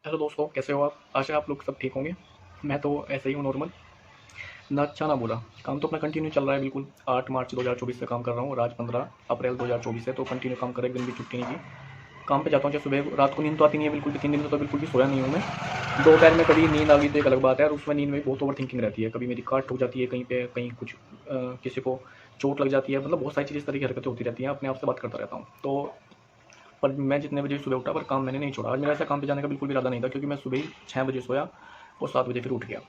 Hello दोस्तों, कैसे हो आप? आशा है आप लोग सब ठीक होंगे। मैं तो ऐसे ही हूँ, नॉर्मल। ना अच्छा ना बुरा। काम तो अपना कंटिन्यू चल रहा है बिल्कुल। 8 मार्च 2024 से काम कर रहा हूँ और आज 15 अप्रैल 2024 से तो कंटिन्यू काम कर रहा है, एक दिन भी छुट्टी नहीं की। काम पे जाता हूँ, चाहे सुबह रात को नींद तो आती नहीं है बिल्कुल भी। 3 दिन तो बिल्कुल भी सोया नहीं हूँ मैं। दोपहर में कभी नींद आ गई तो एक अलग बात है, और उसमें नींद में बहुत ओवर थिंकिंग रहती है। कभी मेरी काट हो जाती है कहीं पे, कहीं कुछ किसी को चोट लग जाती है, मतलब बहुत सारी चीज़ इस तरह की हरकतें होती रहती हैं। अपने आप से बात करता रहता हूँ तो। पर मैं जितने बजे सुबह उठा, पर काम मैंने नहीं छोड़ा। आज मेरा ऐसा काम पे जाने का बिल्कुल भी इरादा नहीं था, क्योंकि मैं सुबह ही 6 बजे सोया और 7 बजे फिर उठ गया।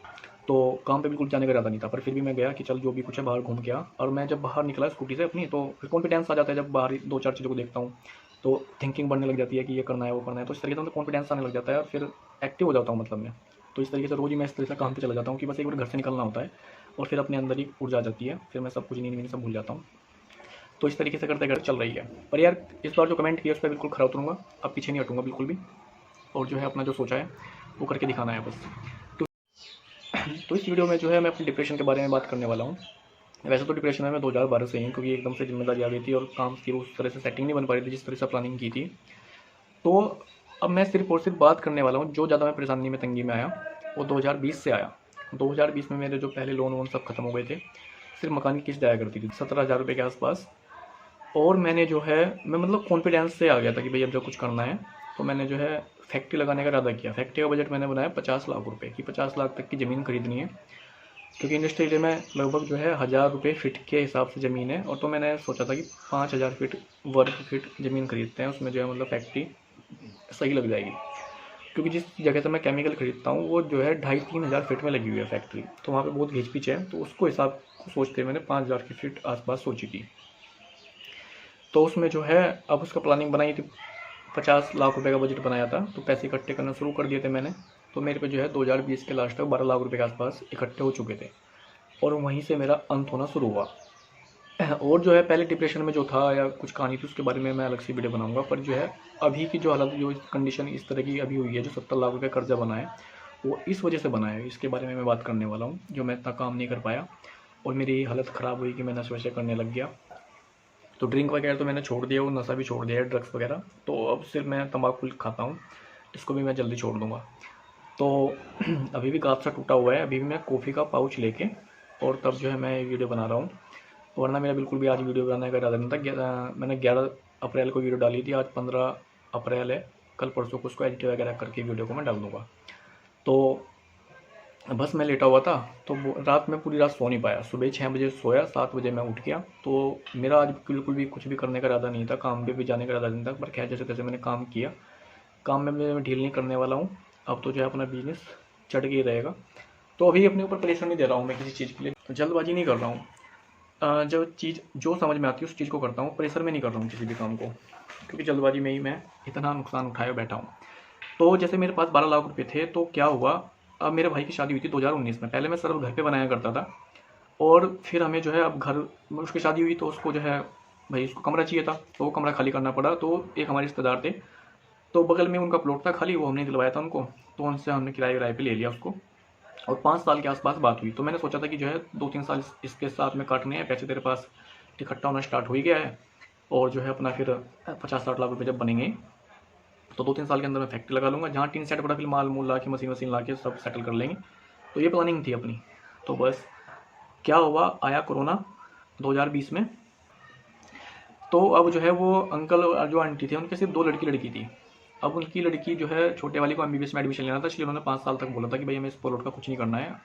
तो काम पे बिल्कुल जाने का इरादा नहीं था, पर फिर भी मैं गया कि चल जो भी कुछ है बाहर घूम के आ। और मैं जब बाहर निकला स्कूटी से अपनी, तो फिर कॉन्फिडेंस आ जाता है जब बाहर दो चार चीज़ों को देखता हूँ। तो थिंकिंग बढ़ने लग जाती है कि ये करना है वो करना है, तो इस तरीके से मतलब कॉन्फिडेंस आने लग जाता है और फिर एक्टिव हो जाता हूँ मतलब मैं। तो इस तरीके से रोज़ ही मैं इस तरह से काम पे चला जाता हूँ कि बस एक बार घर से निकलना होता है और फिर अपने अंदर ही ऊर्जा आ जाती है, फिर मैं सब कुछ नींद वींद सब भूल जाता हूँ। तो इस तरीके से करते करते चल रही है। पर यार, इस बार जो कमेंट किया उस पर बिल्कुल खरा उतरूँगा। अब पीछे नहीं हटूँगा बिल्कुल भी। और जो है अपना जो सोचा है वो करके दिखाना है बस। तो तो इस वीडियो में जो है मैं अपने डिप्रेशन के बारे में बात करने वाला हूँ। वैसे तो डिप्रेशन में मैं 2012 से ही हूँ, क्योंकि एकदम से जिम्मेदारी आ गई थी और काम की उस तरह से सेटिंग नहीं बन पा रही थी जिस तरह से प्लानिंग की थी। तो अब मैं सिर्फ और सिर्फ बात करने वाला हूँ, जो ज़्यादा मैं परेशानी में तंगी में आया वो 2020 से आया। 2020 में मेरे जो पहले लोन वोन सब खत्म हो गए थे। सिर्फ मकान की किस्त जाया करती थी 17,000 रुपये के आसपास। और मैंने जो है, मैं मतलब कॉन्फिडेंस से आ गया था कि भाई अब जो कुछ करना है। तो मैंने जो है फैक्ट्री लगाने का इरादा किया। फैक्ट्री का बजट मैंने बनाया 50 लाख रुपए की। 50 लाख तक की ज़मीन खरीदनी है, क्योंकि इंडस्ट्री एरिया में लगभग जो है 1,000 रुपये फिट के हिसाब से ज़मीन है। और तो मैंने सोचा था कि 5,000 फीट वर्ग फीट ज़मीन खरीदते हैं, उसमें जो है मतलब फैक्ट्री सही लग जाएगी। क्योंकि जिस जगह से मैं केमिकल खरीदता हूँ वो जो है 2,500-3,000 फीट में लगी हुई है फैक्ट्री, तो वहाँ पे बहुत घिच पिच है। तो उसको हिसाब को सोचते हुए मैंने 5,000 की फीट आसपास सोची थी। तो उसमें जो है अब उसका प्लानिंग बनाई थी। 50 लाख रुपए का बजट बनाया था, तो पैसे इकट्ठे करना शुरू कर दिए थे मैंने। तो मेरे पे जो है 2020 के लास्ट तक 12 लाख रुपए के आसपास इकट्ठे हो चुके थे। और वहीं से मेरा अंत होना शुरू हुआ। और जो है पहले डिप्रेशन में जो था या कुछ कहानी थी उसके बारे में मैं अलग से वीडियो बनाऊंगा। पर जो है अभी की जो हालत, जो कंडीशन इस तरह की अभी हुई है, जो 70 लाख रुपए कर्जा बना है वो इस वजह से बना है। इसके बारे में मैं बात करने वाला हूँ, जो मैं इतना काम नहीं कर पाया और मेरी हालत ख़राब हुई कि मैं नशे वशे करने लग गया। तो ड्रिंक वगैरह तो मैंने छोड़ दिया, वो नशा भी छोड़ दिया है, ड्रग्स वगैरह। तो अब सिर्फ मैं तंबाकू खाता हूँ, इसको भी मैं जल्दी छोड़ दूँगा। तो अभी भी गाँठ सा टूटा हुआ है, अभी भी मैं कॉफ़ी का पाउच लेके और तब जो है मैं ये वीडियो बना रहा हूँ। वरना मेरा बिल्कुल भी आज वीडियो बनाने का इरादा नहीं था। मैंने 11 अप्रैल को वीडियो डाली थी, आज 15 अप्रैल है। कल परसों को उसको एडिट वगैरह करके वीडियो को मैं डाल दूँगा। तो बस मैं लेटा हुआ था, तो रात में पूरी रात सो नहीं पाया। सुबह 6 बजे सोया, 7 बजे मैं उठ गया। तो मेरा आज बिल्कुल भी कुछ भी करने का इरादा नहीं था, काम पे भी जाने का इरादा नहीं था। पर खैर जैसे तैसे मैंने काम किया। काम में मैं ढील नहीं करने वाला हूँ। अब तो जो है अपना बिजनेस चढ़ के ही रहेगा। तो अभी अपने ऊपर प्रेशर नहीं दे रहा हूँ मैं किसी चीज़ के लिए, जल्दबाजी नहीं कर रहा हूँ। जो चीज़ जो समझ में आती है उस चीज़ को करता हूँ, प्रेशर में नहीं कर रहा हूँ किसी भी काम को, क्योंकि जल्दबाजी में ही मैं इतना नुकसान उठाए बैठा हूँ। तो जैसे मेरे पास 12 लाख रुपए थे, तो क्या हुआ, अब मेरे भाई की शादी हुई थी 2019 में। पहले मैं सिर्फ घर पे बनाया करता था, और फिर हमें जो है अब घर, उसकी शादी हुई तो उसको जो है भाई उसको कमरा चाहिए था, तो वो कमरा खाली करना पड़ा। तो एक हमारे रिश्तेदार थे, तो बगल में उनका प्लॉट था खाली, वो हमने दिलवाया था उनको। तो उनसे हमने किराए विराए पे ले लिया उसको। और 5 साल के आसपास बात हुई, तो मैंने सोचा था कि जो है 2-3 साल इसके साथ में काटने हैं, पैसे तेरे पास इकट्ठा होना स्टार्ट हो ही गया है। और जो है अपना फिर 50-60 लाख रुपए जब बनेंगे, तो 2-3 साल के अंदर मैं फैक्ट्री लगा लूँगा, जहाँ टीन सेट पड़ा, फिर माल मूल ला के मशीन वशीन ला के सब सेटल कर लेंगे। तो ये प्लानिंग थी अपनी। तो बस क्या हुआ, आया कोरोना 2020 में। तो अब जो है वो अंकल और जो आंटी थे उनके सिर्फ 2 लड़की लड़की थी। अब उनकी लड़की जो है छोटे वाली को एमबीबीएस में एडमिशन लेना था, इसलिए उन्होंने 5 साल तक बोला था कि भाई हमें इस प्लॉट का कुछ नहीं करना है।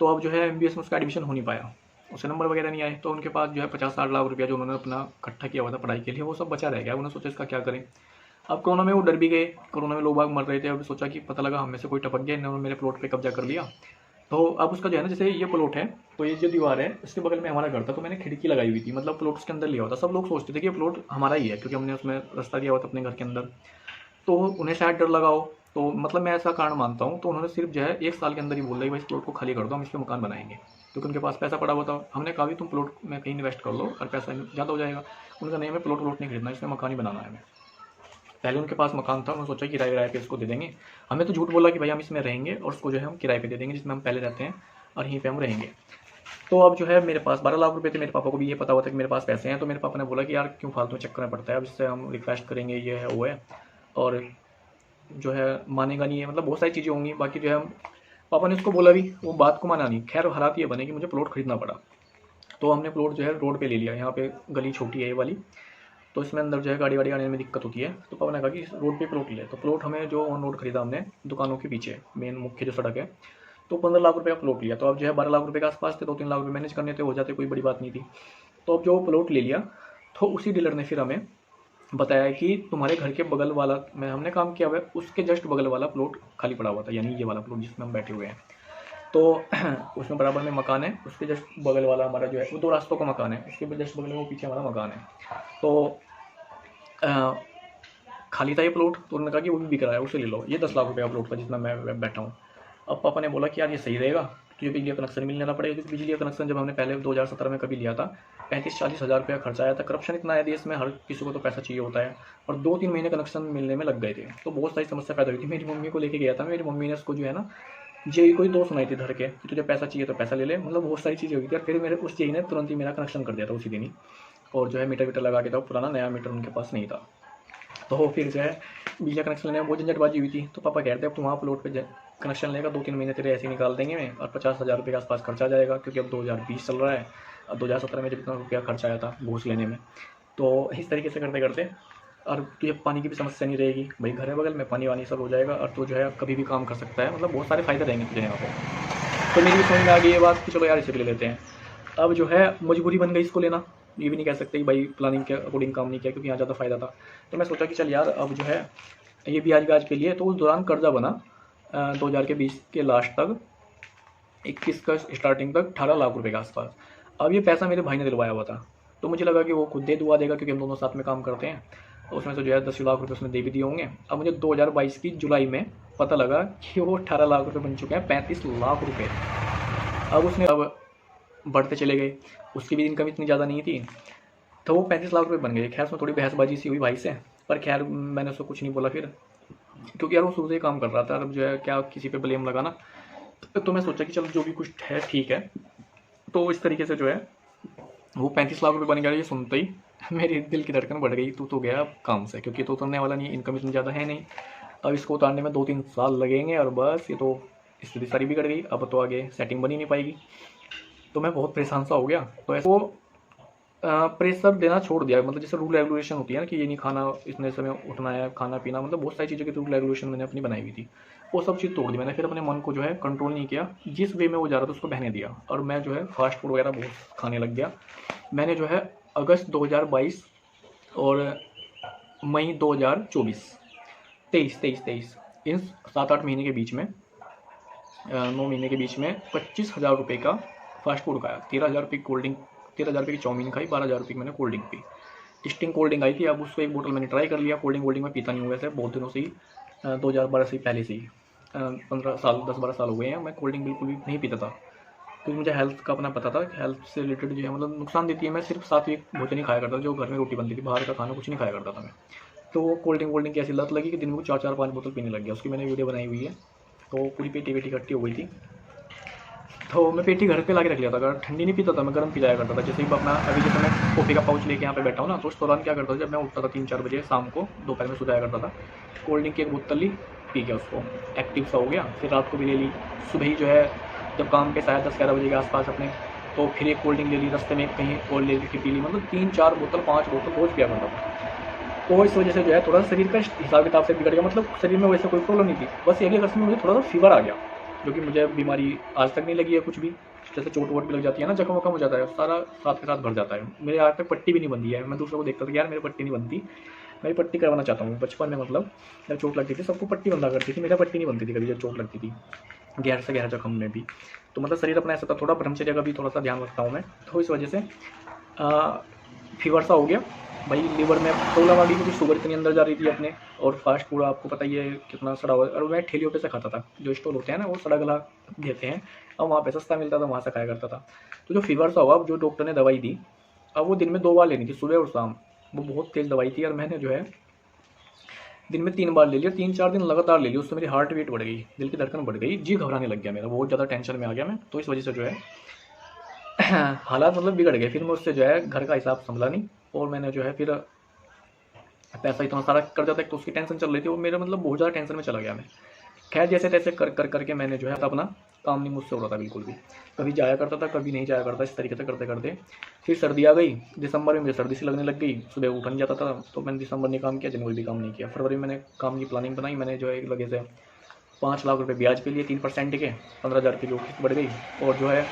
तो अब जो है एमबीबीएस में उसका एडमिशन हो नहीं पाया, उसे नंबर वगैरह नहीं आए। तो उनके पास जो है 50-60 लाख रुपया जो उन्होंने अपना इकट्ठा किया हुआ था पढ़ाई के लिए, वो सब बचा रह गया। उन्होंने सोचा इसका क्या करें। अब कोरोना में वो डर भी गए, कोरोना में लोग बाग मर रहे थे। अब सोचा कि पता लगा हम में से कोई टपक गया, इन्होंने मेरे प्लॉट पे कब्जा कर लिया। तो अब उसका जो है ना, जैसे ये प्लॉट है, तो ये जो दीवार है इसके बगल में हमारा घर था, तो मैंने खिड़की लगाई हुई थी, मतलब प्लॉट उसके अंदर लिया हुआ था। सब लोग सोचते थे कि ये प्लॉट हमारा ही है, क्योंकि हमने उसमें रास्ता दिया हुआ था अपने घर के अंदर। तो उन्हें शायद डर लगाओ, तो मतलब मैं ऐसा कारण मानता हूँ। तो उन्होंने सिर्फ जो है 1 साल के अंदर ही बोल दिया कि भाई इस प्लॉट को खाली कर दो, हम इस पर मकान बनाएंगे, क्योंकि उनके पास पैसा पड़ा हुआ था। हमने कहा भी तुम प्लॉट में कहीं इन्वेस्ट कर लो और पैसा ज़्यादा हो जाएगा। उनका नहीं, हमें प्लॉट व्लॉट नहीं खरीदना, इसमें मकान ही बनाना है हमें। पहले उनके पास मकान था, उन्होंने सोचा किराए किराए पे इसको दे देंगे। हमें तो झूठ बोला कि भाई हम इसमें रहेंगे और उसको जो है हम किराए पे दे देंगे, जिसमें हम पहले रहते हैं, और यहीं पे हम रहेंगे। तो अब जो है मेरे पास 12 लाख रुपए थे। मेरे पापा को भी ये पता हुआ था कि मेरे पास पैसे हैं, तो मेरे पापा ने बोला कि यार क्यों फालतू में चक्कर में पड़ता है, अब इससे हम रिक्वेस्ट करेंगे, ये है वो है। और जो है मानेगा नहीं है, मतलब बहुत सारी चीज़ें होंगी। बाकी जो है पापा ने उसको बोला भी, वो बात को माना नहीं। खैर हालात ये बने कि मुझे प्लॉट खरीदना पड़ा। तो हमने प्लॉट जो है रोड पे ले लिया। यहाँ पे गली छोटी है ये वाली, तो इसमें अंदर जो है गाड़ी वाड़ी आने में दिक्कत होती है। तो पापा ने कहा कि इस रोड पे प्लॉट ले। तो प्लॉट हमें जो ऑन रोड खरीदा हमने दुकानों के पीछे, मेन मुख्य जो सड़क है, तो 15 लाख रुपये का प्लॉट लिया। तो अब जो है 12 लाख रुपये के आसपास थे, 2-3 लाख रुपये मैनेज करने थे, हो जाते, कोई बड़ी बात नहीं थी। तो अब जो प्लॉट ले लिया, तो उसी डीलर ने फिर हमें बताया कि तुम्हारे घर के बगल वाला, में हमने काम किया हुआ है, उसके जस्ट बगल वाला प्लॉट खाली पड़ा हुआ था, यानी ये वाला प्लॉट जिसमें हम बैठे हुए हैं। तो उसमें बराबर में मकान है, उसके जस्ट बगल वाला हमारा जो है, वो 2 रास्तों का मकान है, उसके जस्ट बगल में वो पीछे हमारा मकान है। तो खाली था ये प्लॉट, तो उन्होंने कहा कि वो भी बिक रहा है, उसे ले लो, ये 10 लाख रुपये का प्लॉट था जितना मैं बैठा हूँ। अब पापा ने बोला कि यार ये सही रहेगा, तुझे बिजली का कनेक्शन मिलने ना पड़ेगा, क्योंकि बिजली का कनेक्शन जब हमने पहले 2017 में कभी लिया था, 35-40 हज़ार रुपया खर्चा आया था। करप्शन इतना है देश में, हर किसी को तो पैसा चाहिए होता है, और 2-3 महीने कनेक्शन मिलने में लग गए थे। तो बहुत सारी समस्या पैदा हुई थी। मेरी मम्मी को लेके गया था, मेरी मम्मी ने उसको जो है ना, जेई कोई 2 सुनाई थी धर के कि तुझे पैसा चाहिए तो पैसा ले ले, मतलब बहुत सारी चीज़ें हुई थी। और फिर मेरे उस जेई ने तुरंत ही मेरा कनेक्शन कर दिया था उसी दिन ही, और जो है मीटर वीटर लगा के था, पुराना नया मीटर उनके पास नहीं था। तो फिर जो है बिजली कनेक्शन लेने में बहुत झंझटबाजी हुई थी। तो पापा कहते अब तुम वहाँ प्लॉट पे कनेक्शन लेगा, 2-3 महीने तेरे ऐसे निकाल देंगे मैं, और 50 हज़ार रुपये के आसपास खर्चा आ जाएगा, क्योंकि अब 2020 चल रहा है। अब 2017 में जब इतना रुपया खर्चा आया था घूस लेने में, तो इस तरीके से करते करते, और तुझे पानी की भी समस्या नहीं रहेगी, भाई घर है बगल में, पानी वानी सब हो जाएगा, और तू जो है कभी भी काम कर सकता है, मतलब बहुत सारे फायदे रहेंगे तुझे यहाँ पे। तो मेरी भी समझ में आ गई ये बात कि चलो यार इसे भी ले लेते हैं। अब जो है मजबूरी बन गई इसको लेना, ये भी नहीं कह सकते कि भाई प्लानिंग के अकॉर्डिंग काम नहीं किया, क्योंकि यहाँ ज़्यादा फ़ायदा था। तो मैं सोचा कि चल यार अब जो है ये ब्याज ब्याज पे लिए। तो उस दौरान कर्जा बना 2020 के लास्ट तक, 21 का स्टार्टिंग तक 18 लाख रुपए के आसपास। अब ये पैसा मेरे भाई ने दिलवाया हुआ था, तो मुझे लगा कि वो खुद दे दुआ देगा, क्योंकि हम दोनों साथ में काम करते हैं। तो उसमें से जो है 10 लाख रुपए उसने दे भी दिए होंगे। अब मुझे 2022 की जुलाई में पता लगा कि वो 18 लाख रुपए बन चुके हैं 35 लाख रुपए। अब उसने अब बढ़ते चले गए, उसकी भी इनकम इतनी ज़्यादा नहीं थी, तो वो 35 लाख रुपए बन गए। खैर उसमें थोड़ी बहसबाजी सी हुई भाई से, पर खैर मैंने उसको कुछ नहीं बोला फिर, क्योंकि यार वो शुरू से ही काम कर रहा था। अब जो है क्या किसी पे ब्लेम लगाना, तो मैं सोचा कि चलो जो भी कुछ है ठीक है। तो इस तरीके से जो है वो 35 लाख रुपए बन गया। ये सुनते ही मेरी दिल की धड़कन बढ़ गई, तू तो गया अब काम से, क्योंकि तो उतरने वाला नहीं, इनकम इतनी ज़्यादा है नहीं। अब इसको उतारने में 2-3 साल लगेंगे, और बस ये तो स्थिति सारी बिगड़ गई, अब तो आगे सेटिंग बन ही नहीं पाएगी। तो मैं बहुत परेशान सा हो गया। तो ऐसे वो प्रेशर देना छोड़ दिया, मतलब जैसे रूल रेगुलेशन होती है ना कि ये नहीं खाना, इतने समय उठना है, खाना पीना, मतलब बहुत सारी चीज़ों की रूल रेगुलेशन मैंने अपनी बनाई हुई थी, वो सब चीज़ तोड़ दी मैंने। फिर अपने मन को जो है कंट्रोल नहीं किया, जिस वे में वो जा रहा था उसको बहने दिया, और मैं जो है फास्ट फूड वगैरह बहुत खाने लग गया। मैंने जो है अगस्त 2022 और मई 2024, 23 इन 7-8 महीने के बीच में, 9 महीने के बीच में 25,000 रुपये का फास्ट फूड खाया। 13,000 रुपये की कोल्ड ड्रिंक, 13,000 रुपये की चाउमीन खाई, 12,000 रुपये की मैंने cold drink P. Sting cold drink I थी, अब उसको एक बोतल मैंने ट्राई कर लिया। कोल्ड ड्रिंक मैं पीता नहीं हूँ वैसे बहुत दिनों से ही, 2012 से पहले से ही 15 साल 10-12 साल हो गए हैं मैं कोल्ड ड्रिंक बिल्कुल भी नहीं पीता था, क्योंकि मुझे हेल्थ का अपना पता था कि हेल्थ से रिलेटेड जो है मतलब नुकसान देती है। मैं सिर्फ सात्विक भोजन ही खाया करता था, जो घर में रोटी बनती थी, बाहर का खाना कुछ नहीं खाया करता था मैं। तो वो कोल्ड ड्रिंक की ऐसी लत लगी कि दिन में 4-4-5 बोतल पीने लग गया। उसकी मैंने वीडियो बनाई हुई है। तो पूरी पेटी वेटी इकट्ठी हो गई थी, तो मैं पेटी घर पे ला के रख लिया था। अगर ठंडी नहीं पीता था, मैं गर्म पी जाया करता था। जैसे ही अपना अभी जैसे मैं कॉफ़ी का पाउच लेके यहाँ पे बैठा हूँ ना, तो उस दौरान क्या करता था, जब मैं उठता था 3-4 बजे शाम को, दोपहर में सो जाया करता था, कोल्ड ड्रिंक की एक बोतल ली, पी गया उसको, एक्टिव सा हो गया। फिर रात को भी ले ली, सुबह ही जो है जब काम पे शायद 10-11 बजे के आसपास अपने, तो फिर एक कोल्ड ड्रिंक ले ली, रास्ते में कहीं और ले ली, पी ली, मतलब 3-4 बोतल 5 बोतल रोज़ पिया करता था। तो इस वजह से जो है थोड़ा सा शरीर का हिसाब किताब से बिगड़ गया, मतलब शरीर में वैसे कोई प्रॉब्लम नहीं थी, बस यही अगर में मुझे थोड़ा सा फीवर आ गया, जो कि मुझे बीमारी आज तक नहीं लगी है कुछ भी। जैसे चोट वोट भी लग जाती है ना, जख्म वखम हो जाता है, सारा साथ के साथ भर जाता है। मेरे आज तक पट्टी भी नहीं बंधी है। मैं दूसरों को देखता था कि यार मेरी पट्टी नहीं बनती, मैं पट्टी करवाना चाहता हूँ। बचपन में मतलब जब चोट लगती थी सबको पट्टी बंधा करती थी, मेरा पट्टी नहीं बनती थी कभी जब चोट लगती थी, गहर से गहर जख्म में भी। तो मतलब शरीर अपना ऐसा था, थोड़ा ब्रह्मचर्य का भी थोड़ा सा ध्यान रखता हूँ मैं, तो इस वजह से फीवर सा हो गया भाई। लीवर में प्रॉब्लम आ गई, क्योंकि शुगर इतनी अंदर जा रही थी अपने, और फास्ट फूड आपको पता ही है कितना सड़ा हुआ है। और मैं ठेलियों पे से खाता था, जो स्टॉल होते हैं ना वो सड़ा गला देते हैं, और वहाँ पे सस्ता मिलता था, वहाँ से खाया करता था। तो जो फीवर सा हुआ, जो डॉक्टर ने दवाई दी, अब वो दिन में 2 बार लेनी थी, सुबह और शाम। वो बहुत तेज़ दवाई थी, और मैंने जो है दिन में 3 बार ले लिया, 3-4 दिन लगातार ले लिया। उससे मेरी हार्ट बीट बढ़ गई, दिल की धड़कन बढ़ गई, जी घबराने लग गया मेरा, बहुत ज़्यादा टेंशन में आ गया मैं। तो इस वजह से जो है हालात मतलब बिगड़ गए। फिर मैं उससे जो है घर का हिसाब संभला नहीं, और मैंने जो है फिर पैसा इतना सारा कर जाता है, तो उसकी टेंशन चल रही थी और मेरा मतलब बहुत ज़्यादा टेंशन में चला गया मैं। खैर जैसे तैसे करके मैंने जो है अपना काम नहीं मुझसे हो रहा था बिल्कुल भी। कभी जाया करता था, कभी नहीं जाया करता, इस तरीके से करते करते फिर सर्दी आ गई। दिसंबर में मुझे सर्दी सी लगने लग गई, सुबह उठ नहीं जाता था, तो मैंने दिसंबर में काम किया, जनवरी भी काम नहीं किया। फरवरी में मैंने काम की प्लानिंग बनाई, मैंने जो है एक लगे से 5 लाख रुपये ब्याज पे लिए 3% के, 15,000 की जो किस्त बढ़ गई। और जो है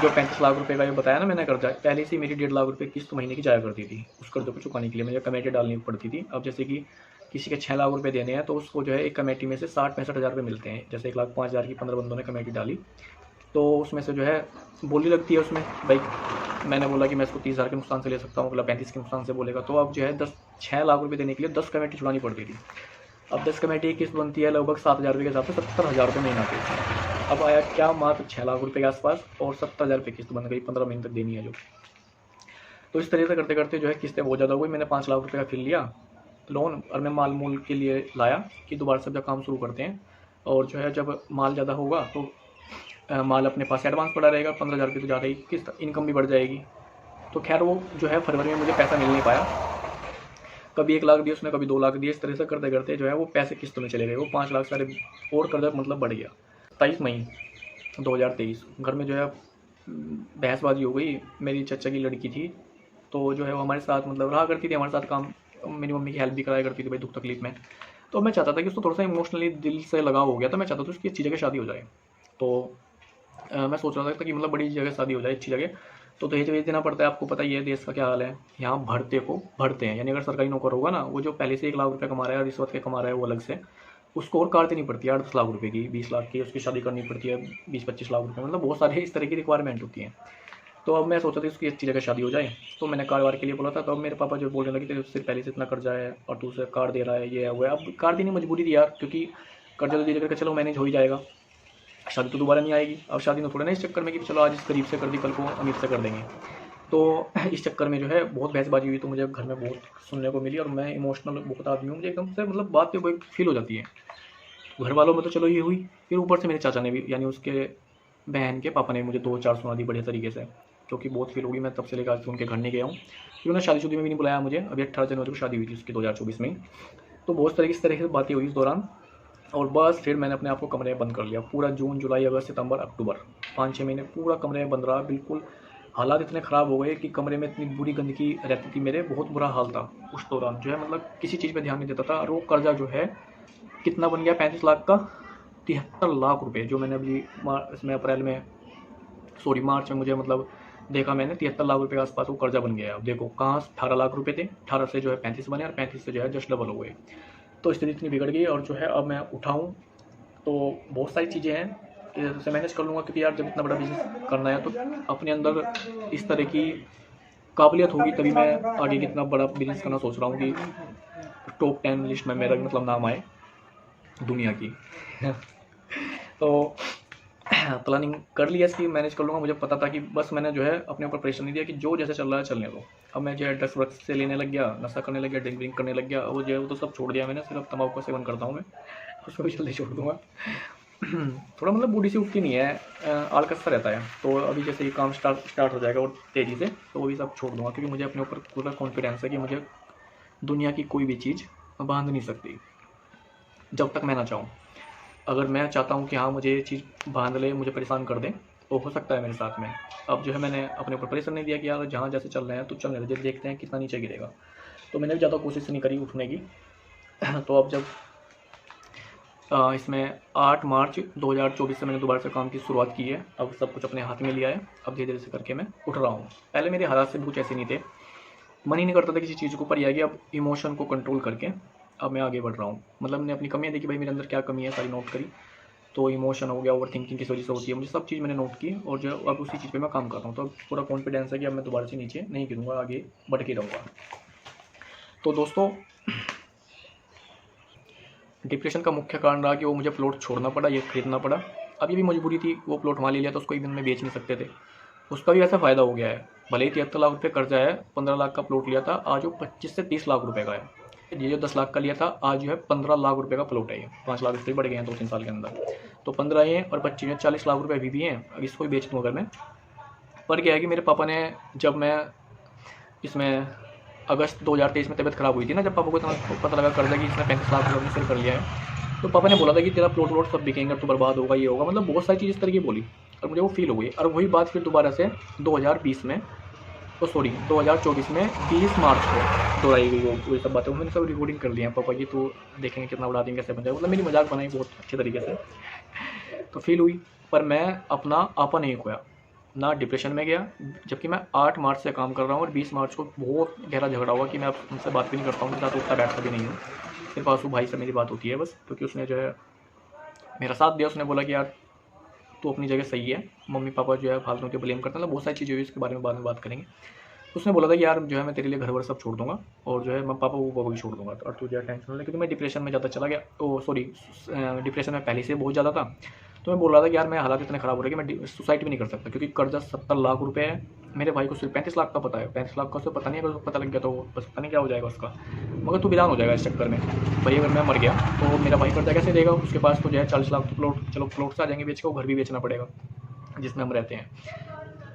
जो 35 लाख रुपए का ये बताया ना मैंने कर्जा, पहले से मेरी 1.5 लाख रुपए किस्त महीने की जाया करती थी। उस कर्जे को चुकाने के लिए मुझे कमेटी डालनी पड़ती थी। अब जैसे कि किसी के 6 लाख रुपए देने हैं, तो उसको जो है एक कमेटी में से 60-65 हज़ार रुपये मिलते हैं। जैसे 1,05,000 की 15 बंदों ने कमेटी डाली, तो उसमें से जो है बोली लगती है उसमें भाई, मैंने बोला कि मैं इसको 30,000 के नुकसान से ले सकता हूँ, अगला 35 के नुकसान से बोलेगा, तो अब जो है 6 लाख रुपये देने के लिए 10 कमेटी छुड़ानी पड़ती थी। अब 10 कमेटी की किस्त बनती है लगभग 7,000 रुपये के हिसाब से 70,000 रुपये महीना पे। अब आया क्या, मात्र 6 लाख रुपये के आसपास, और 70,000 रुपये किस्त बन गई, 15 महीने तक देनी है जो। तो इस तरह से करते करते जो है किस्तें बहुत ज़्यादा हो गई। मैंने 5 लाख रुपये का फिर लिया लोन, और मैं माल मूल के लिए लाया कि दोबारा से जब काम शुरू करते हैं, और जो है जब माल ज़्यादा होगा तो माल अपने पास एडवांस पड़ा रहेगा, 15,000 रुपये तो ज़्यादा ही, किस्त इनकम भी बढ़ जाएगी। तो खैर वो जो है फरवरी में मुझे पैसा मिल नहीं पाया, कभी 1 लाख दिए उसने, कभी 2 लाख दिए, इस तरह से करते करते जो है वो पैसे किस्तों में चले गए। वो 5 लाख सारे और कर्जा मतलब बढ़ गया। 27 मई 2023 घर में जो है बहसबाजी हो गई। मेरी चचा की लड़की थी, तो जो है वो हमारे साथ मतलब रहा करती थी, हमारे साथ काम, मेरी मम्मी की हेल्प भी कराया करती थी भाई दुख तकलीफ में। तो मैं चाहता था कि उसको थोड़ा सा इमोशनली दिल से लगाव हो गया, तो मैं चाहता था उसकी अच्छी जगह शादी हो जाए। तो मैं सोच रहा था कि मतलब बड़ी जगह शादी हो जाए, अच्छी जगह। तो दहेज वेज देना पड़ता है, आपको पता ही है देश का क्या हाल है। यहाँ भरते को भरते हैं, यानी अगर सरकारी नौकर होगा ना, वो जो पहले से 1 लाख रुपये कमा रहा है, रिश्वत के कमा रहा है, वो अलग से उसको और काटनी नहीं पड़ती है 8-10 लाख रुपये की, 20 लाख की उसकी शादी करनी पड़ती है, 20-25 लाख रुपये, मतलब बहुत सारे इस तरह की रिक्वायरमेंट होती हैं। तो अब मैं सोचा था उसकी अच्छी जगह शादी हो जाए, तो मैंने कार वार के लिए बोला था। तो अब मेरे पापा जो बोलने लगे तेरे उससे पहले से इतना कर्जा है और तू उसे कार दे रहा है, ये है वो है। अब कार देनी मजबूरी थी यार, क्योंकि कर्जा तो दे करके चलो मैनेज हो ही जाएगा, शादी तो दोबारा नहीं आएगी। अब शादी में थोड़ा ना इस चक्कर में कि चलो आज इस गरीब से कर दी, कल को अमीर से कर देंगे। तो इस चक्कर में जो है बहुत बहसबाजी हुई, तो मुझे घर में बहुत सुनने को मिली, और मैं इमोशनल बहुत आदमी हूँ, मुझे एकदम से मतलब बात पे वो एक फील हो जाती है। घर वालों में तो चलो ये हुई, फिर ऊपर से मेरे चाचा ने भी, यानी उसके बहन के पापा ने मुझे 2-4 सुना दी बढ़िया तरीके से, क्योंकि बहुत फील होगी। मैं तब से लेकर आज उनके घर नहीं गया हूँ, फिर उन्होंने शादीशुदी में भी नहीं बुलाया मुझे। अभी 18 जनवरी को शादी हुई थी उसकी 2024 में। तो बहुत तरह से बातें हुई इस दौरान, और बस फिर मैंने अपने आप को कमरे में बंद कर लिया। पूरा जून, जुलाई, अगस्त, सितंबर, अक्टूबर 5-6 महीने पूरा कमरे में बंद रहा। बिल्कुल हालात इतने ख़राब हो गए कि कमरे में इतनी बुरी गंदगी रहती थी, मेरे बहुत बुरा हाल था उस दौरान। जो है मतलब किसी चीज़ पे ध्यान नहीं देता था। और वो कर्जा जो है कितना बन गया, 35 लाख का 73 लाख रुपये, जो मैंने अभी इसमें मार्च में मुझे मतलब देखा मैंने 73 लाख रुपये के आसपास वो कर्जा बन गया। अब देखो कहाँ 18 लाख रुपये थे, 18 से जो है 35 बने, और 35 से जो है जस्ट डबल हो गए। तो स्थिति इतनी बिगड़ गई, और जो है अब मैं उठाऊँ तो बहुत सारी चीज़ें हैं कि जैसे मैनेज कर लूँगा, क्योंकि यार जब इतना बड़ा बिजनेस करना है तो अपने अंदर इस तरह की काबिलियत होगी, तभी मैं आगे कितना बड़ा बिजनेस करना सोच रहा हूँ कि टॉप 10 लिस्ट में मेरा मतलब नाम आए दुनिया की। तो प्लानिंग कर लिया इसकी, मैनेज कर लूँगा। मुझे पता था कि बस मैंने जो है अपने ऊपर प्रेशर नहीं दिया कि जो जैसे चल रहा है चलने दो। अब मैं जो है ड्रग्स व्रग्स से लेने लग गया, नशा करने लग गया, ड्रिंक करने लग गया, वो जो है वो तो सब छोड़ दिया मैंने। सिर्फ तंबाकू का सेवन करता हूँ मैं, उसको भी जल्दी छोड़ दूँगा। थोड़ा मतलब बॉडी से उठती नहीं है, आलकस सा रहता है। तो अभी जैसे ये काम स्टार्ट हो जाएगा और तेज़ी से, तो वो भी सब छोड़ दूँगा, क्योंकि मुझे अपने ऊपर पूरा कॉन्फिडेंस है कि मुझे दुनिया की कोई भी चीज़ बांध नहीं सकती जब तक मैं ना चाहूँ। अगर मैं चाहता हूँ कि हाँ मुझे ये चीज़ बांध ले, मुझे परेशान कर दें, तो हो सकता है मेरे साथ में। अब जो है मैंने अपने ऊपर प्रेशर नहीं दिया कि यार जहाँ जैसे चल रहे हैं तो चलने दे, देखते हैं कितना नीचे गिरेगा। तो मैंने भी ज़्यादा कोशिश नहीं करी उठने की। तो अब जब इसमें 8 मार्च 2024 से मैंने दोबारा से काम की शुरुआत की है, अब सब कुछ अपने हाथ में लिया है। अब धीरे धीरे से करके मैं उठ रहा हूँ। पहले मेरे हालात से कुछ ऐसे नहीं थे, मन ही नहीं करता था किसी चीज़ को, पर यह कि अब इमोशन को कंट्रोल करके अब मैं आगे बढ़ रहा हूँ। मतलब मैंने अपनी कमियाँ देखी भाई, मेरे अंदर क्या कमी है सारी नोट करी। तो इमोशन हो गया, ओवर थिंकिंग किस वजह से होती है, मुझे सब चीज़ मैंने नोट की, और जो अब उसी चीज़ पे मैं काम कर रहा हूँ। तो पूरा कॉन्फिडेंस है कि अब मैं दोबारा से नीचे नहीं गिरूँगा, आगे बढ़ के रहूँगा। तो दोस्तों डिप्रेशन का मुख्य कारण रहा कि वो मुझे प्लॉट छोड़ना पड़ा, ये खरीदना पड़ा। अब ये भी मजबूरी थी, वो प्लॉट वहाँ ले लिया तो उसको एक दिन में बेच नहीं सकते थे, उसका भी ऐसा फ़ायदा हो गया है। भले ही 73 लाख रुपये कर्जा है, 15 लाख का प्लॉट लिया था, आज वो 25 से 30 लाख रुपये का है। ये जो 10 लाख का लिया था, आज जो है 15 लाख रुपये का प्लॉट है। ये 5 लाख रुपये बढ़ गए हैं 2-3 साल के अंदर। तो 15 हैं और 25 में 40 लाख रुपये अभी भी हैं। अब इसको भी बेच दूँ अगर मैं। पर क्या है कि मेरे पापा ने, जब मैं इसमें अगस्त 2023 में तबीयत खराब हुई थी ना, जब पापा को इतना पता लगा कर्जा कि इसने 35 लाख रुपये अपने सिर कर लिया है, तो पापा ने बोला था कि तेरा प्लॉट व्लॉट सब बिकेंगे, तो बर्बाद होगा, ये होगा, मतलब बहुत सारी चीज़ इस तरह की बोली और मुझे वो फील हो गई। और वही बात फिर दोबारा से 2020 में, 2024 में 20 मार्च को दोहराई गई वो सब बातें। मैंने सब रिकॉर्डिंग कर लिया है पापा की, तो देखेंगे कितना बड़ा आदमी कैसे बन जाएगा, मतलब मेरी मजाक बनाई बहुत अच्छे तरीके से, तो फील हुई। पर मैं अपना आपा नहीं खोया, ना डिप्रेशन में गया, जबकि मैं 8 मार्च से काम कर रहा हूँ और 20 मार्च को बहुत गहरा झगड़ा हुआ कि मैं अब उनसे बात भी नहीं करता हूँ, उनके साथ उठता बैठता भी नहीं हूँ, सिर्फ आंसू भाई से मेरी बात होती है बस, क्योंकि उसने जो है मेरा साथ दिया। उसने बोला कि यार तू अपनी जगह सही है, मम्मी पापा जो है फालतू के ब्लेम करते हैं, मतलब बहुत सारी चीज़ें हुई, उसके बारे में बाद में बात करेंगे। उसने बोला था कि यार जो है मैं तेरे लिए घर वर सब छोड़ दूंगा और जो है मैं पापा वो भी छोड़ दूंगा, और तू जो है टेंशन ले, क्योंकि मैं डिप्रेशन में ज़्यादा चला गया, डिप्रेशन में पहले से बहुत ज़्यादा था। तो मैं बोल रहा था कि यार मेरे हालात इतने ख़राब हो रहे हैं कि मैं सुसाइड भी नहीं कर सकता, क्योंकि कर्जा 70 लाख रुपये है। मेरे भाई को सिर्फ 35 लाख का पता है, 35 लाख का उसे पता नहीं है, अगर उसको पता लग गया तो बस पता नहीं क्या हो जाएगा उसका, मगर तू विदान हो जाएगा इस चक्कर में। भाई अगर मैं मर गया तो मेरा भाई कर्जा कैसे देगा, उसके पास तो जो है 40 लाख तो प्लॉट, चलो प्लॉट से आ जाएंगे बेच के, वो घर भी बेचना पड़ेगा जिसमें हम रहते हैं,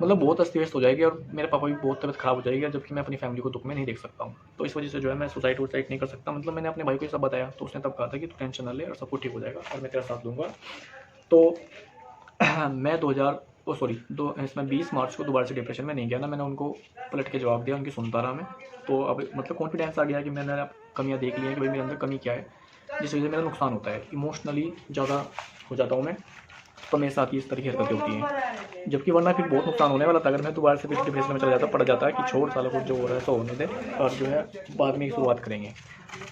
मतलब बहुत अस्त व्यस्त हो जाएगी और मेरे पापा की बहुत तबीयत खराब हो जाएगी, जबकि मैं अपनी फैमिली को दुख में नहीं देख सकता हूँ। तो इस वजह से जो है मैं सुसाइड वुसाइड नहीं कर सकता, मतलब मैंने अपने भाई को ये सब बताया, तो उसने तब कहा था कि तू टेंशन ना ले और सब कुछ ठीक हो जाएगा और मैं तेरा साथ दूंगा। तो मैं 20 मार्च को दोबारा से डिप्रेशन में नहीं गया ना, मैंने उनको पलट के जवाब दिया, उनकी सुनता रहा मैं। तो अब मतलब कॉन्फिडेंस आ गया कि मैंने अब कमियाँ देख ली हैं कि भाई मेरे अंदर कमी क्या है, जिस वजह से मेरा नुकसान होता है, इमोशनली ज़्यादा हो जाता हूँ मैं, तो मेरे साथ ही इस तरह की हरकतें होती हैं, जबकि वरना फिर बहुत नुकसान होने वाला था अगर मैं दोबारा से फिर डिप्रेशन में चला जाता, पड़ जाता है कि छोड़ साला कुछ जो हो रहा है सो होने दे, और जो है बाद में शुरुआत करेंगे।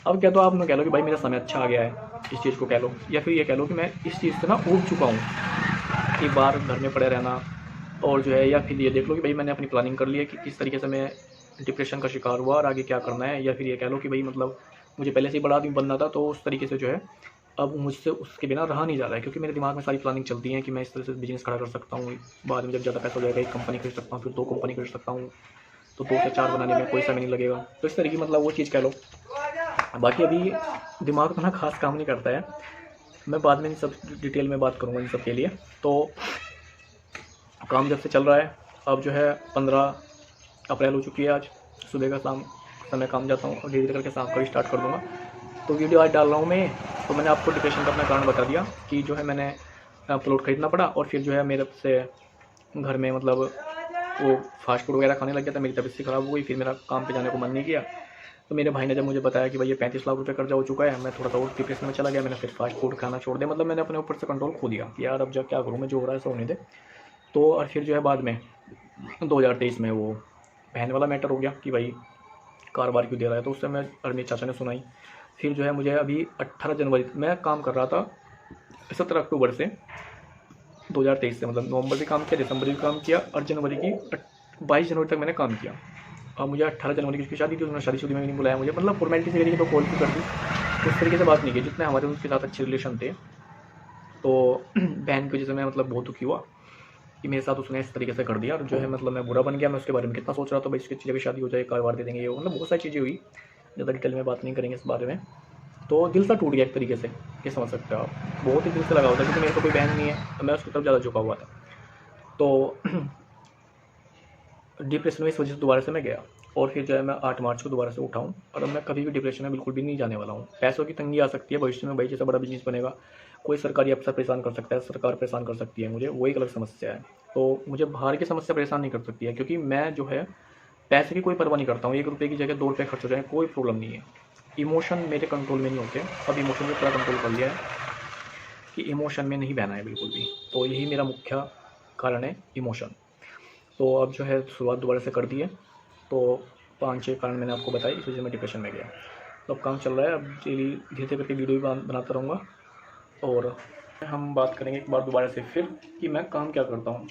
अब क्या, तो आप कह लो कि भाई मेरा समय अच्छा आ गया है, इस चीज़ को कह लो, या फिर ये कह लो कि मैं इस चीज़ से ना ऊब चुका हूँ कि बार घर में पड़े रहना, और जो है या फिर ये देख लो कि भाई मैंने अपनी प्लानिंग कर ली है कि किस तरीके से मैं डिप्रेशन का शिकार हुआ और आगे क्या करना है, या फिर ये कह लो कि भाई मतलब मुझे पहले से ही बड़ा आदमी बनना था, तो उस तरीके से जो है अब मुझसे उसके बिना रहा नहीं जा रहा है, क्योंकि मेरे दिमाग में सारी प्लानिंग चलती है कि मैं इस तरह से बिजनेस खड़ा कर सकता हूँ, बाद में जब ज़्यादा पैसा हो जाएगा 1 कंपनी खरीद सकता हूँ, फिर 2 कंपनी खरीद सकता हूँ, तो 2 से 4 बनाने में कोई समय नहीं लगेगा, तो इस तरह की मतलब वो चीज़ कह लो। बाकी अभी दिमाग उतना खास काम नहीं करता है, मैं बाद में इन सब डिटेल में बात करूँगा इन सब के लिए। तो काम जब से चल रहा है, अब जो है 15 अप्रैल हो चुकी है, आज सुबह का शाम समय काम जाता हूँ और धीरे धीरे करके शाम का भी स्टार्ट कर दूँगा। तो वीडियो आज डाल रहा हूँ मैं, तो मैंने आपको डिप्रेशन का अपना कारण बता दिया कि जो है मैंने प्लॉट खरीदना पड़ा, और फिर जो है मेरे से घर में मतलब वो फास्ट फूड वगैरह खाने लग गया था, मेरी तबीयत से ख़राब हो गई, फिर मेरा काम पे जाने को मन नहीं किया। तो मेरे भाई ने जब मुझे बताया कि भाई ये 35 लाख रुपये कर्जा हो चुका है, मैं थोड़ा सा और डिप्रेशन में चला गया, मैंने फिर फास्ट फूड खाना छोड़ दिया, मतलब मैंने अपने ऊपर से कंट्रोल खो दिया कि यार अब जब क्या करूँ मैं, जो हो रहा है सो होने दे। तो और फिर जो है बाद में 2023 में वो बहन वाला मैटर हो गया कि भाई कार वार क्यों दे रहा है, तो उससे मैं और मेरे चाचा ने सुनाई। फिर जो है मुझे अभी 18 जनवरी मैं काम कर रहा था, 17 अक्टूबर से 2023 से, मतलब नवंबर भी काम किया, दिसंबर भी काम किया, और जनवरी की 22 जनवरी तक मैंने काम किया। और मुझे 18 जनवरी की उसकी शादी थी, उन्होंने शादीशुदी में भी नहीं बुलाया मुझे, मतलब फॉर्मेलिटी से करी तो कॉल भी कर दी, उस तरीके से बात नहीं की, जितने हमारे उनके साथ अच्छे रिलेशन थे। तो बहन की वजह से मैं मतलब बहुत दुखी हुआ कि मेरे साथ उसने इस तरीके से कर दिया, और जो है मतलब मैं बुरा बन गया। मैं उसके बारे में कितना सोच रहा था, भाई इसकी अच्छी जगह शादी हो जाए, कार दे देंगे, ये मतलब बहुत सारी चीज़ें हुई, ज़्यादा डिटेल में बात नहीं करेंगे इस बारे में। तो दिल सा टूट गया एक तरीके से, ये समझ सकते हो आप, बहुत ही दिल से लगा हुआ था, क्योंकि मेरे को कोई बहन नहीं है, तो मैं उसकी तरफ ज़्यादा झुका हुआ था। तो डिप्रेशन में इस वजह से दोबारा से मैं गया, और फिर जो है मैं 8 मार्च को दोबारा से उठा हूँ, और अब मैं कभी भी डिप्रेशन में बिल्कुल भी नहीं जाने वाला हूँ। पैसों की तंगी आ सकती है भविष्य में, भाई जैसा बड़ा बिजनेस बनेगा, कोई सरकारी अफसर परेशान कर सकता है, सरकार परेशान कर सकती है मुझे, वो एक अलग समस्या है। तो मुझे बाहर की समस्या परेशान नहीं कर सकती है, क्योंकि मैं जो है पैसे की कोई परवाह नहीं करता हूँ, 1 रुपये की जगह 2 रुपये खर्च हो जाए कोई प्रॉब्लम नहीं है। इमोशन मेरे कंट्रोल में नहीं होते, अब इमोशन को पूरा कंट्रोल कर लिया है कि इमोशन में नहीं बहना है बिल्कुल भी, तो यही मेरा मुख्य कारण है, इमोशन। तो अब जो है शुरुआत दोबारा से कर दी है, तो 5-6 कारण मैंने आपको बताई, इस वजह से मैं डिप्रेशन में गया। तो अब काम चल रहा है, अब डेली धीरे धीरे करके वीडियो भी बनाता रहूँगा, और हम बात करेंगे एक बार दोबारा से फिर कि मैं काम क्या करता हूँ।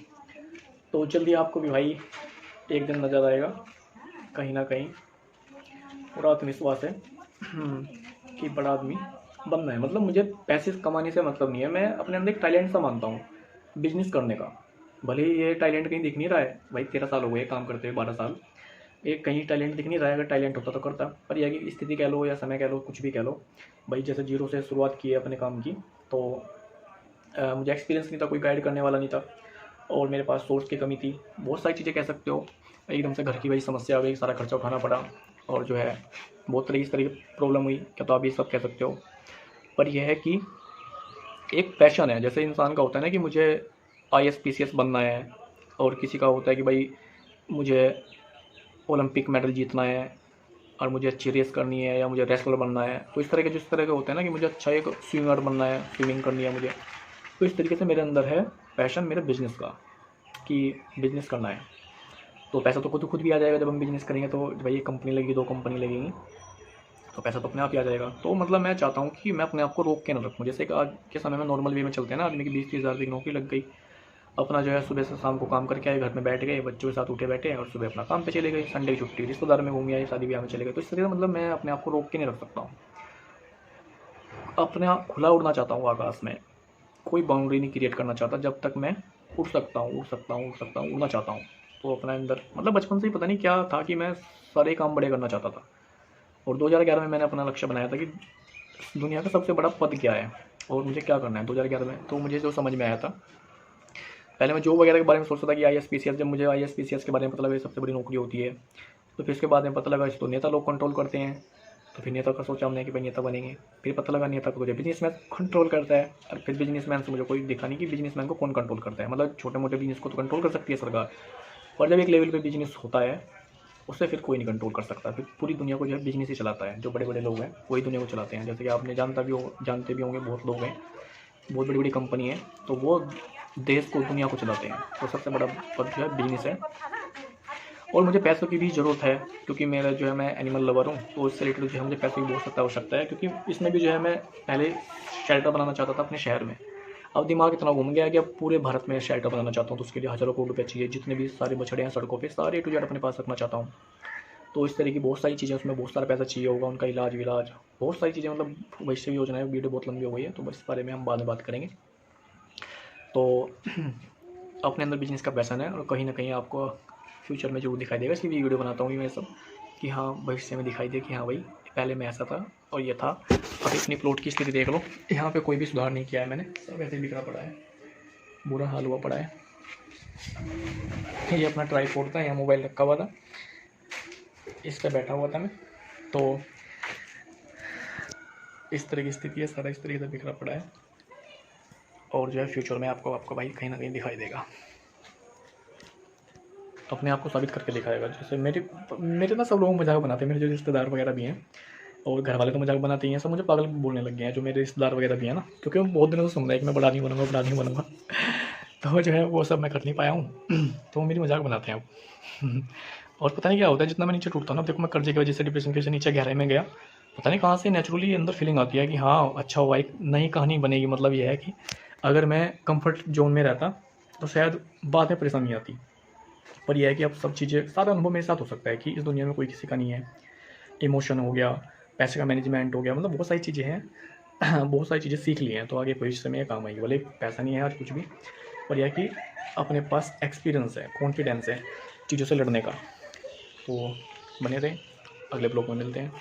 तो जल्दी आपको भी भाई एक दिन नज़र आएगा कहीं ना कहीं, पूरा आत्मविश्वास है कि बड़ा आदमी बनना है, मतलब मुझे पैसे कमाने से मतलब नहीं है, मैं अपने अंदर एक टैलेंट सा मानता हूँ बिजनेस करने का। भले ही ये टैलेंट कहीं दिख नहीं रहा है, भाई 13 साल हो गए काम करते हुए, 12 साल, एक कहीं टैलेंट दिख नहीं रहा है, अगर टैलेंट होता तो करता, पर यह कि स्थिति कह लो या समय कह लो, कुछ भी कह लो, भाई जैसे जीरो से शुरुआत की है अपने काम की, तो मुझे एक्सपीरियंस नहीं था, कोई गाइड करने वाला नहीं था, और मेरे पास सोर्स की कमी थी, बहुत सारी चीज़ें कह सकते हो, एकदम से घर की वही समस्या आ गई, सारा खर्चा उठाना पड़ा, और जो है बहुत तरह की प्रॉब्लम हुई, क्या तो आप ये सब कह सकते हो। पर यह है कि एक पैशन है, जैसे इंसान का होता है ना कि मुझे ISPCS बनना है, और किसी का होता है कि भाई मुझे ओलंपिक मेडल जीतना है, और मुझे अच्छी रेस करनी है, या मुझे रेसलर बनना है। तो इस तरह के जिस तरह के होते हैं ना कि मुझे अच्छा एक स्विमर बनना है, स्विमिंग करनी है मुझे। तो इस तरीके से मेरे अंदर है पैशन मेरे बिजनेस का, कि बिजनेस करना है। तो पैसा तो खुद भी आ जाएगा जब हम बिजनेस करेंगे। तो भाई एक कंपनी लगेगी, 2 कंपनी लगेंगी, तो पैसा तो अपने आप ही आ जाएगा। तो मतलब मैं चाहता हूँ कि मैं अपने आप को रोक के ना रखूँ। जैसे कि आज के समय में नॉर्मल वे में चलते हैं ना, आदमी की 20-30 हज़ार की नौकरी लग गई, अपना जो है सुबह से शाम को काम करके आए, घर में बैठ गए, बच्चों के साथ उठे बैठे, और सुबह अपना काम पे चले गए, संडे की छुट्टी, रिश्तेदार में घूम आए, शादी ब्याह में चले गए। तो इस तरह से मतलब मैं अपने आप को रोक के नहीं रख सकता हूँ। अपने आप खुला उड़ना चाहता हूँ आकाश में, कोई बाउंड्री नहीं क्रिएट करना चाहता। जब तक मैं उड़ सकता हूँ, उड़ना चाहता हूँ। तो अपने अंदर मतलब बचपन से ही पता नहीं क्या था कि मैं सारे काम बड़े करना चाहता था। और 2011 में मैंने अपना लक्ष्य बनाया था कि दुनिया का सबसे बड़ा पद क्या है और मुझे क्या करना है 2011 में। तो मुझे जो समझ में आया था, पहले मैं जॉब वगैरह के बारे में सोचता था कि ISPCS, जब मुझे ISPCS के बारे में पता लगा सबसे बड़ी नौकरी होती है, तो फिर इसके बाद में पता लगा इसको नेता लोग कंट्रोल करते हैं। तो फिर नेता का सोचा हमने कि भाई नेता बनेंगे। फिर पता लगा नेता को मुझे बिजनेसमैन कंट्रोल करता है, और फिर बिजनेसमैन से मुझे कोई दिखा नहीं कि बिजनेसमैन को कौन कंट्रोल करता है। मतलब छोटे मोटे बिजनेस को तो कंट्रोल कर सकती है सरकार, और जब एक लेवल पे बिजनेस होता है उससे फिर कोई नहीं कंट्रोल कर सकता। फिर पूरी दुनिया को जो है बिजनेस ही चलाता है। जो बड़े बड़े लोग हैं वही दुनिया को चलाते हैं। जैसे कि आपने जानते भी होंगे, बहुत लोग हैं, बहुत बड़ी बड़ी कंपनी है, तो वो देश को, दुनिया को चलाते हैं। तो सबसे बड़ा पद जो है बिजनेस है। और मुझे पैसों की भी ज़रूरत है, क्योंकि मेरा जो है मैं एनिमल लवर हूँ, तो इससे रिलेटेड जो है मुझे पैसों की बहुत ज़्यादा आवश्यकता है। क्योंकि इसमें भी जो है मैं पहले शेल्टर बनाना चाहता था अपने शहर में, अब दिमाग इतना घूम गया कि अब पूरे भारत में शेल्टर बनाना चाहता हूँ। तो उसके लिए हज़ारों करोड़ रुपये चाहिए। जितने भी सारे बछड़े हैं सड़कों पे, सारे A to Z अपने पास रखना चाहता हूँ। तो इस तरह की बहुत सारी चीज़ें, उसमें बहुत सारा पैसा चाहिए होगा, उनका इलाज विलाज, बहुत सारी चीज़ें। मतलब भविष्य की योजना है, वीडियो बहुत लंबी हो गई है, तो बस इस बारे में हम बाद में बात करेंगे। तो अपने अंदर बिजनेस का पैशन है, और कहीं ना कहीं आपको फ्यूचर में जरूर दिखाई देगा। इसकी भी वीडियो बनाता हूँ मैं सब, कि हाँ भविष्य में दिखाई दे कि हाँ भाई पहले मैं ऐसा था और ये था। अब अपनी प्लॉट की स्थिति देख लो, यहाँ पे कोई भी सुधार नहीं किया है मैंने, सब ऐसे बिखरा पड़ा है, बुरा हाल हुआ पड़ा है। ये अपना ट्राईपॉड था, यहाँ मोबाइल रखा हुआ था, इस पर बैठा हुआ था मैं। तो इस तरह की स्थिति है, सारा इस तरीके से बिखरा पड़ा है। और जो है फ्यूचर में आपको भाई कहीं ना कहीं दिखाई देगा, अपने आप को साबित करके दिखाएगा। जैसे मेरे ना सब लोग मजाक बनाते हैं, मेरे जो रिश्तेदार वगैरह भी हैं, और घर वाले तो मजाक बनाते ही हैं, सब मुझे पागल बोलने लग गए हैं, जो मेरे रिश्तेदार वगैरह भी हैं ना, क्योंकि वो बहुत दिनों से सुन रहे हैं कि मैं बड़ा नहीं बनूंगा तो जो है वो सब मैं कर नहीं पाया हूँ तो वो मेरी मजाक बनाते हैं अब और पता नहीं क्या होता है, जितना मैं नीचे टूटता हूँ ना, देखो मैं कर्जे की वजह से, डिप्रेशन की वजह से नीचे गहराई में गया, पता नहीं कहाँ से नेचुरली अंदर फीलिंग आती है कि हाँ अच्छा हुआ, एक नई कहानी बनेगी। मतलब ये है कि अगर मैं कंफर्ट जोन में रहता तो शायद बाद में परेशानी आती। पर यह है कि अब सब चीज़ें, सारा अनुभव मेरे साथ हो सकता है कि इस दुनिया में कोई किसी का नहीं है। इमोशन हो गया, पैसे का मैनेजमेंट हो गया, मतलब बहुत सारी चीज़ें हैं बहुत सारी चीज़ें सीख ली हैं, तो आगे भविष्य में ये काम आएगी। भले पैसा नहीं है आज कुछ भी, पर यह कि अपने पास एक्सपीरियंस है, कॉन्फिडेंस है चीज़ों से लड़ने का। तो बने रहें, अगले ब्लॉग में मिलते हैं।